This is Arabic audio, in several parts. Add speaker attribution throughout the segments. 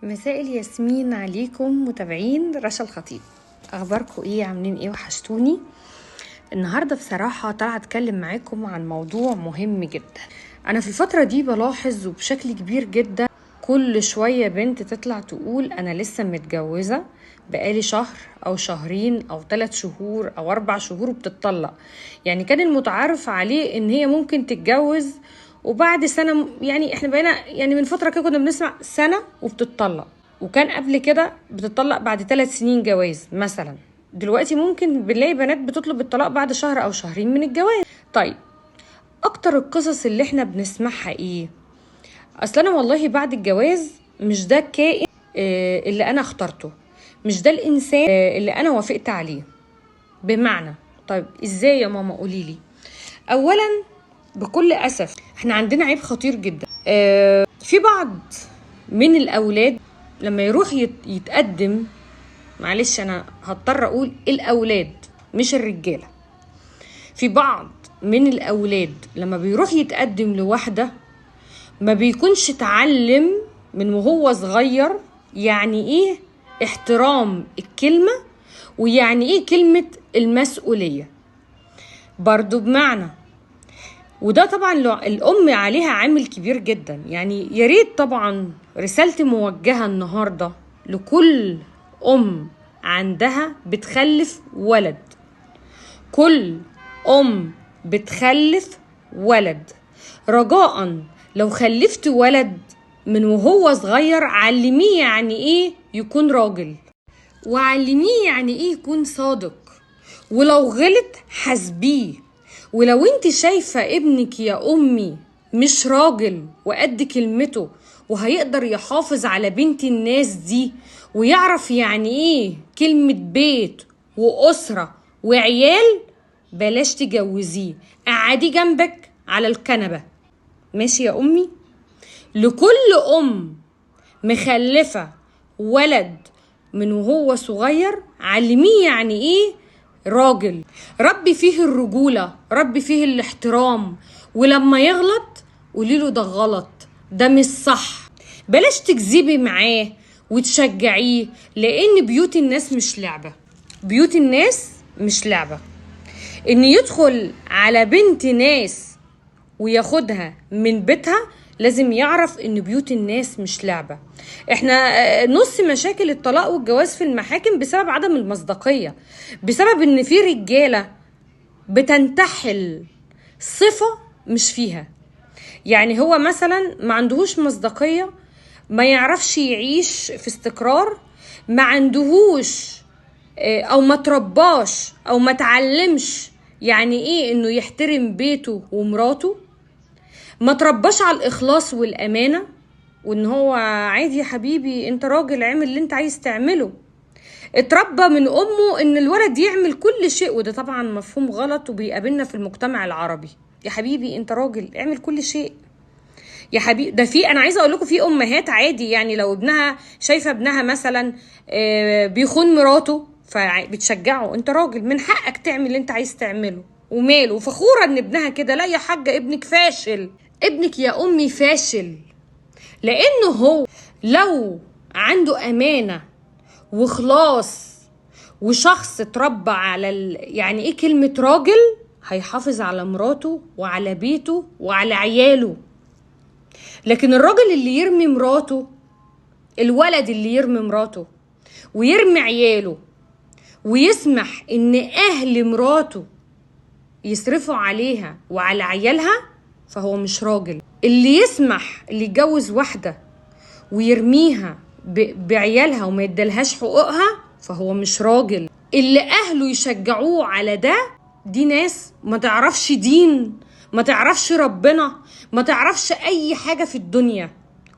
Speaker 1: مساء الياسمين عليكم متابعين رشا الخطيب. اخباركم ايه؟ عاملين ايه؟ وحشتوني. النهارده بصراحه طالعه اتكلم معاكم عن موضوع مهم جدا. انا في الفتره دي بلاحظ وبشكل كبير جدا كل شويه بنت تطلع تقول انا لسه متجوزه بقالي شهر او شهرين او 3 شهور او 4 شهور وبتطلق. يعني كان المتعارف عليه ان هي ممكن تتجوز وبعد سنة، يعني احنا بقينا يعني من فترة كده كنا بنسمع سنة وبتطلق، وكان قبل كده بتطلق بعد 3 سنين جواز مثلا. دلوقتي ممكن بنلاقي بنات بتطلب الطلاق بعد شهر او شهرين من الجواز. طيب اكتر القصص اللي احنا بنسمعها ايه؟ اصل انا والله بعد الجواز مش ده الكائن اللي انا اخترته، مش ده الانسان اللي انا وافقت عليه. بمعنى طيب ازاي يا ماما؟ قوليلي. اولا بكل أسف احنا عندنا عيب خطير جدا. في بعض من الأولاد لما يروح يتقدم، معلش أنا هضطر أقول الأولاد مش الرجالة، في بعض من الأولاد لما بيروح يتقدم لوحدة ما بيكونش اتعلم من وهو صغير يعني ايه احترام الكلمة ويعني ايه كلمة المسؤولية. برضو بمعنى، وده طبعا الأم عليها عامل كبير جدا. يعني ياريت طبعا رسالتي موجهة النهاردة لكل أم عندها بتخلف ولد، كل أم بتخلف ولد، رجاء لو خلفت ولد من وهو صغير علميه يعني ايه يكون راجل، وعلميه يعني ايه يكون صادق، ولو غلط حاسبيه. ولو انت شايفة ابنك يا امي مش راجل وقد كلمته وهيقدر يحافظ على بنت الناس دي ويعرف يعني ايه كلمة بيت واسرة وعيال، بلاش تجوزيه، قعديه جنبك على الكنبة. ماشي يا امي؟ لكل ام مخلفة ولد من وهو صغير علميه يعني ايه راجل، ربي فيه الرجولة، ربي فيه الاحترام، ولما يغلط قوليله ده غلط، ده مش صح. بلاش تكذبي معاه وتشجعيه، لان بيوت الناس مش لعبة، بيوت الناس مش لعبة. ان يدخل على بنت ناس وياخدها من بيتها لازم يعرف ان بيوت الناس مش لعبة. احنا نص مشاكل الطلاق والجواز في المحاكم بسبب عدم المصداقية، بسبب ان في رجالة بتنتحل صفة مش فيها. يعني هو مثلا ما عندهوش مصداقية، ما يعرفش يعيش في استقرار، ما عندهوش او ما ترباش او ما تعلمش يعني ايه انه يحترم بيته ومراته، ما ترباش على الإخلاص والأمانة، وإن هو عادي يا حبيبي أنت راجل اعمل اللي أنت عايز تعمله. اتربى من أمه إن الولد يعمل كل شيء، وده طبعا مفهوم غلط وبيقابلنا في المجتمع العربي. يا حبيبي أنت راجل اعمل كل شيء يا حبيبي. ده في، أنا عايزة أقول لكم في أمهات عادي، يعني لو ابنها شايفة ابنها مثلا بيخون مراته فبتشجعه، أنت راجل من حقك تعمل اللي أنت عايز تعمله وماله، وفخورة إن ابنها كده. لا يا حاجة ابنك فاشل، ابنك يا أمي فاشل، لأنه هو لو عنده أمانة وخلاص وشخص اتربى على يعني ايه كلمة راجل، هيحافظ على مراته وعلى بيته وعلى عياله. لكن الراجل اللي يرمي مراته، الولد اللي يرمي مراته ويرمي عياله ويسمح ان اهل مراته يصرفوا عليها وعلى عيالها، فهو مش راجل. اللي يسمح اللي يتجوز واحدة ويرميها بعيالها وما يدلهاش حقوقها فهو مش راجل. اللي اهله يشجعوه على ده، دي ناس ما تعرفش دين، ما تعرفش ربنا، ما تعرفش اي حاجة في الدنيا،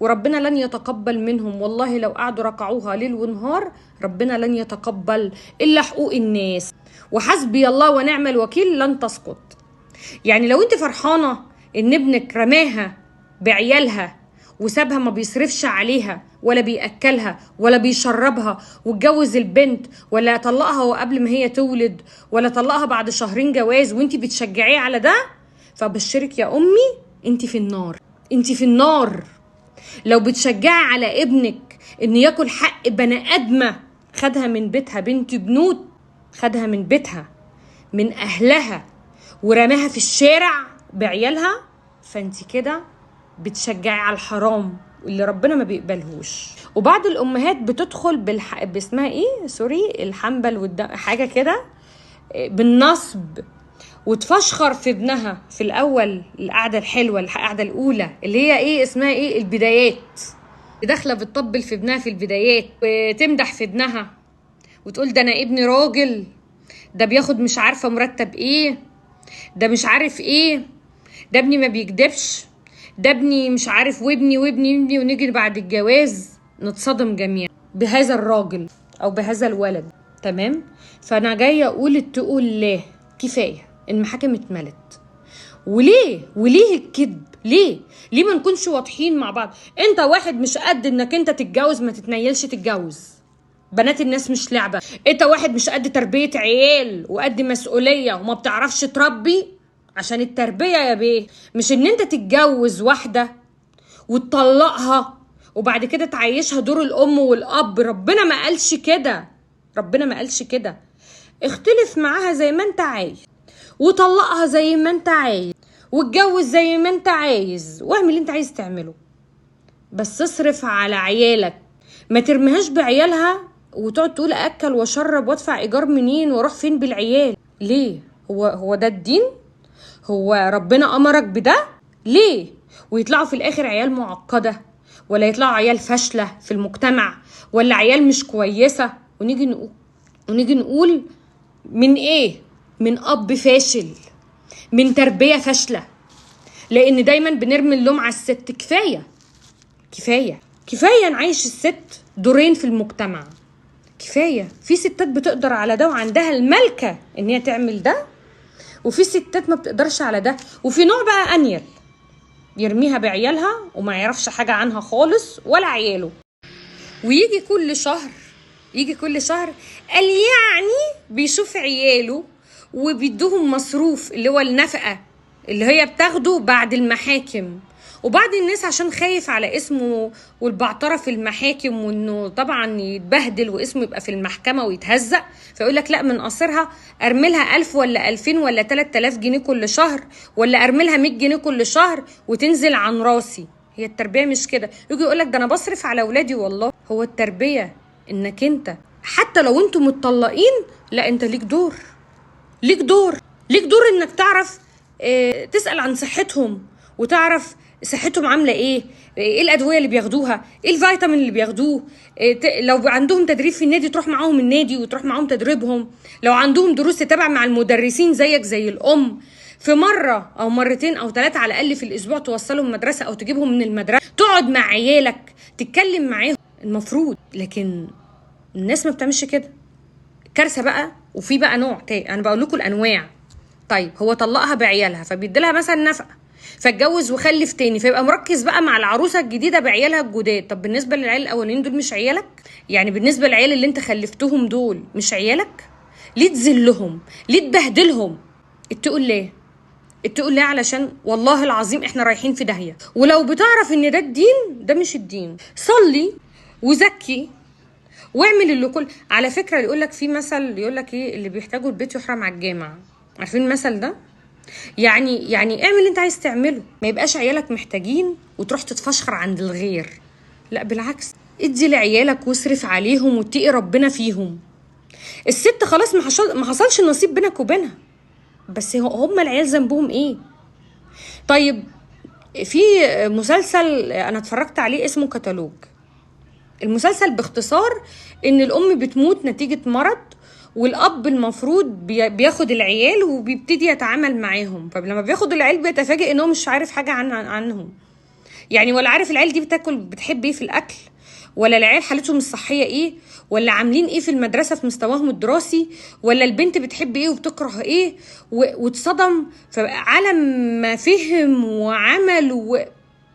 Speaker 1: وربنا لن يتقبل منهم. والله لو قعدوا ركعوها ليل ونهار ربنا لن يتقبل الا حقوق الناس. وحسبي الله ونعم الوكيل لن تسقط. يعني لو انت فرحانة ان ابنك رماها بعيالها وسابها ما بيصرفش عليها ولا بيأكلها ولا بيشربها، واتجوز البنت ولا طلقها وقبل ما هي تولد ولا طلقها بعد شهرين جواز، وانت بتشجعيه على ده، فبشرك يا امي انت في النار، انت في النار. لو بتشجعي على ابنك ان ياكل حق بني ادمه خدها من بيتها، بنت بنوت خدها من بيتها من اهلها ورماها في الشارع بعيالها، فانت كده بتشجعي على الحرام اللي ربنا ما بيقبلهوش. وبعض الامهات بتدخل باسمها ايه، سوري، الحنبل حاجه كده، بالنصب، وتفشخر في ابنها في الاول، القعده الحلوه، القعده الاولى اللي هي ايه اسمها ايه، البدايات، داخله بتطبل في ابنها في البدايات، وتمدح في ابنها وتقول ده انا ابني راجل، ده بياخد مش عارفه مرتب ايه، ده مش عارف ايه، ده ابني ما بيكدبش، ده ابني مش عارف، وابني وابني وابني، ونيجي بعد الجواز نتصدم جميعا بهذا الراجل او بهذا الولد. تمام. فانا جايه اقول اتقوا الله، كفايه المحاكم اتملت. وليه الكذب؟ ليه ما نكونش واضحين مع بعض؟ انت واحد مش قد انك انت تتجوز، ما تتنيلش تتجوز، بنات الناس مش لعبه. انت واحد مش قد تربيه عيال وقد مسؤوليه وما بتعرفش تربي، عشان التربيه يا بيه مش ان انت تتجوز واحده وتطلقها وبعد كده تعيشها دور الام والاب. ربنا ما قالش كده، ربنا ما قالش كده. اختلف معاها زي ما انت عايز، وطلقها زي ما انت عايز، واتجوز زي ما انت عايز، واعمل اللي انت عايز تعمله، بس اصرف على عيالك. ما ترميهاش بعيالها وتقعد تقول اكل واشرب وادفع ايجار منين واروح فين بالعيال. ليه؟ هو ده الدين؟ هو ربنا امرك بده؟ ليه؟ ويطلعوا في الاخر عيال معقده، ولا يطلعوا عيال فاشله في المجتمع، ولا عيال مش كويسه، ونيجي نقول من ايه؟ من اب فاشل، من تربيه فاشله. لان دايما بنرمي اللوم على الست. كفايه نعيش الست دورين في المجتمع. كفايه. في ستات بتقدر على ده وعندها الملكه ان هي تعمل ده، وفي ستات ما بتقدرش على ده. وفي نوع بقى انيل يرميها بعيالها وما يعرفش حاجه عنها خالص ولا عياله، ويجي كل شهر قال يعني بيشوف عياله وبيدوهم مصروف اللي هو النفقه اللي هي بتاخده بعد المحاكم. وبعض الناس عشان خايف على اسمه والبعترة في المحاكم، وانه طبعا يتبهدل واسمه يبقى في المحكمة ويتهزق، فيقول لك لا، من قصرها ارملها 1000 ولا 2000 ولا 3000 جنيه كل شهر، ولا ارملها 100 جنيه كل شهر وتنزل عن راسي. هي التربية مش كده. يجي يقول لك ده انا بصرف على اولادي. والله هو التربية انك انت حتى لو انتوا متطلقين، لا، انت ليك دور انك تعرف تسأل عن صحتهم، وتعرف صحتهم عامله ايه الادويه اللي بياخدوها، ايه الفيتامين اللي بياخدوه، لو عندهم تدريب في النادي تروح معاهم النادي وتروح معاهم تدريبهم، لو عندهم دروس تتابع مع المدرسين زيك زي الام، في مره او مرتين او 3 على الاقل في الاسبوع توصلهم مدرسه او تجيبهم من المدرسه، تقعد مع عيالك تتكلم معاهم المفروض. لكن الناس ما بتعملش كده. كارثه بقى. وفي بقى نوع تاني، انا بقول لكم الانواع. طيب هو طلقها بعيالها فبيديلها مثلا نفقه، فاتجوز وخلف تاني، فيبقى مركز بقى مع العروسه الجديده بعيالها الجداد. طب بالنسبه للعيال الاولين دول مش عيالك؟ يعني بالنسبه للعيال اللي انت خلفتهم دول مش عيالك؟ ليه تذلهم؟ ليه تبهدلهم؟ اتقوا الله، علشان والله العظيم احنا رايحين في داهيه. ولو بتعرف ان ده الدين، ده مش الدين. صلي وزكي واعمل اللي كل. على فكره يقولك في مثل يقولك ايه، اللي بيحتاجوا البيت يحرم على الجامع. عارفين المثل ده؟ يعني اعمل اللي انت عايز تعمله، ما يبقاش عيالك محتاجين وتروح تتفشخر عند الغير. لا بالعكس، ادي لعيالك واصرف عليهم واتقي ربنا فيهم. الست خلاص ما حصلش نصيب بينك وبينها، بس هم العيال ذنبهم ايه؟ طيب في مسلسل انا اتفرجت عليه اسمه كتالوج. المسلسل باختصار ان الام بتموت نتيجة مرض، والاب المفروض بياخد العيال وبيبتدي يتعامل معاهم. فلما بياخد العيال بيتفاجئ انه مش عارف حاجه عنهم، يعني ولا عارف العيال دي بتاكل بتحب ايه في الاكل، ولا العيال حالتهم الصحيه ايه، ولا عاملين ايه في المدرسه في مستواهم الدراسي، ولا البنت بتحب ايه وبتكره ايه، واتصدم. فعلى ما فهم وعمل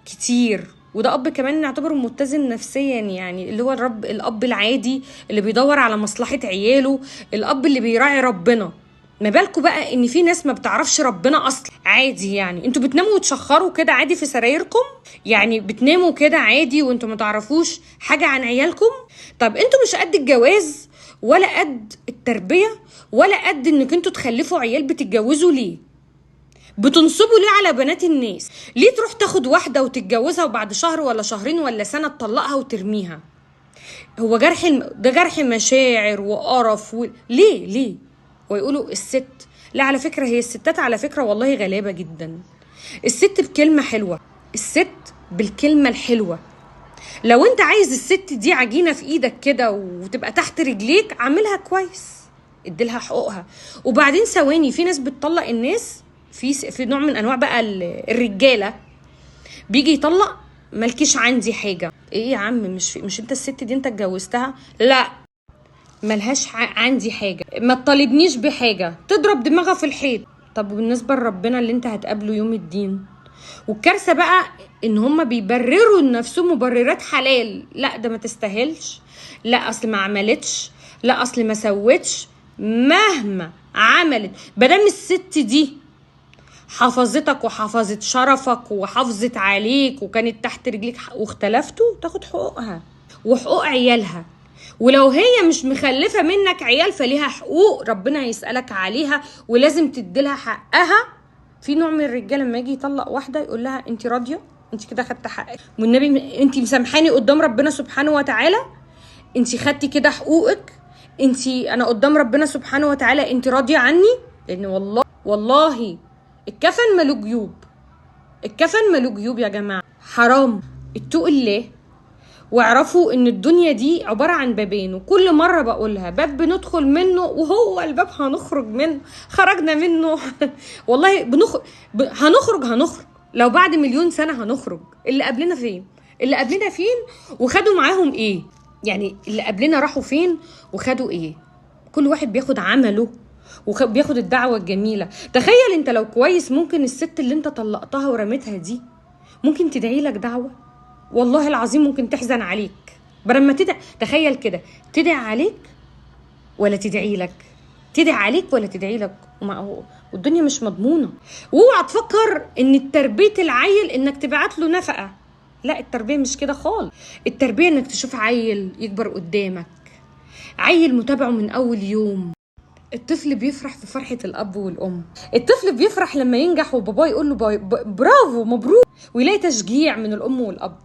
Speaker 1: كتير. وده اب كمان نعتبره متزن نفسيا، يعني اللي هو الاب العادي اللي بيدور على مصلحه عياله، الاب اللي بيراعي ربنا ما بالكوا بقى ان في ناس ما بتعرفش ربنا اصلا. عادي يعني انتوا بتناموا وتشخروا كده عادي في سرايركم؟ يعني بتناموا كده عادي وانتوا ما تعرفوش حاجه عن عيالكم؟ طب انتوا مش قد الجواز ولا قد التربيه ولا قد انك انتوا تخلفوا عيال، بتتجوزوا ليه؟ بتنصبوا ليه على بنات الناس؟ ليه تروح تاخد واحده وتتجوزها وبعد شهر ولا شهرين ولا سنه تطلقها وترميها؟ هو ده جرح مشاعر وقرف ليه؟ ويقولوا الست. لا على فكرة هي الستات على فكرة والله غلابة جدا. الست بكلمة حلوة، الست بالكلمة الحلوة. لو انت عايز الست دي عجينة في ايدك كده وتبقى تحت رجليك، عاملها كويس، اديلها حقوقها. وبعدين ثواني، في ناس بتطلق الناس، في نوع من انواع بقى الرجالة بيجي يطلق، مالكيش عندي حاجة. ايه يا عم، مش انت الست دي انت اتجوزتها؟ لا ملهاش عندي حاجة، ما تطالبنيش بحاجة، تضرب دماغها في الحيط. طب بالنسبة لربنا اللي انت هتقابله يوم الدين؟ والكارثة بقى ان هما بيبرروا لنفسهم مبررات حلال. لا ده ما تستاهلش، لا اصل ما عملتش، لا اصل ما سوتش. مهما عملت بدام الست دي حفظتك وحفظت شرفك وحافظت عليك وكانت تحت رجليك واختلفتوا، تاخد حقوقها وحقوق عيالها. ولو هي مش مخلفة منك عيال فليها حقوق ربنا يسألك عليها ولازم تديلها حقها. في نوع من الرجال لما يجي يطلق واحدة يقول لها انت راضية؟ انت كده خدت حقك والنبي؟ انت مسامحاني قدام ربنا سبحانه وتعالى؟ انت خدتي كده حقوقك؟ انا قدام ربنا سبحانه وتعالى انت راضية عني؟ لان والله الكفن ماله جيوب، الكفن ماله جيوب يا جماعة. حرام، اتقوا الله واعرفوا ان الدنيا دي عبارة عن بابين، وكل مرة بقولها باب بندخل منه وهو الباب هنخرج منه. خرجنا منه والله هنخرج لو بعد 1,000,000 سنة هنخرج. اللي قبلنا فين؟ وخدوا معاهم ايه؟ يعني اللي قبلنا راحوا فين وخدوا ايه؟ كل واحد بياخد عمله وبياخد الدعوة الجميلة. تخيل انت لو كويس، ممكن الست اللي انت طلقتها ورميتها دي ممكن تدعي لك دعوة، والله العظيم ممكن تحزن عليك. برما تخيل كده، تدعي عليك ولا تدعي لك؟ تدعي عليك ولا تدعي لك؟ والدنيا مش مضمونة. واوعى تفكر ان تربية العيل انك تبعت له نفقة. لا التربية مش كده خالص. التربية انك تشوف عيل يكبر قدامك، عيل متابعه من اول يوم. الطفل بيفرح في فرحة الأب والأم. الطفل بيفرح لما ينجح وباباه يقول له برافو مبروك، ويلاقي تشجيع من الأم والأب.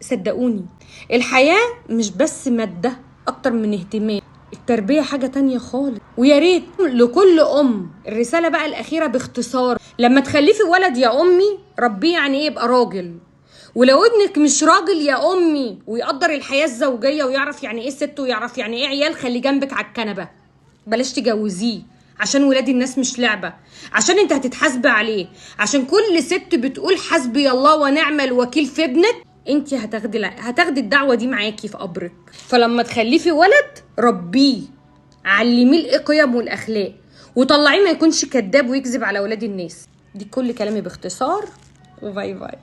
Speaker 1: صدقوني الحياة مش بس مادة أكتر من اهتمام، التربية حاجة تانية خالص. ويا ريت لكل أم الرسالة بقى الأخيرة باختصار: لما تخلفي ولد يا أمي ربيه يعني إيه يبقى راجل. ولو ابنك مش راجل يا أمي ويقدر الحياة الزوجية ويعرف يعني إيه ست ويعرف يعني إيه عيال، خلي جنبك على الكنبة، بلاش تجوزيه. عشان ولاد الناس مش لعبة، عشان انت هتتحاسب عليه. عشان كل ست بتقول حسبي الله ونعم الوكيل في ابنك، انت هتاخدي الدعوة دي معاكي في قبرك. فلما تخلفي ولد ربيه، علميه القيم والاخلاق، وطلعيه ما يكونش كذاب ويكذب على ولاد الناس. دي كل كلامي باختصار، وباي باي.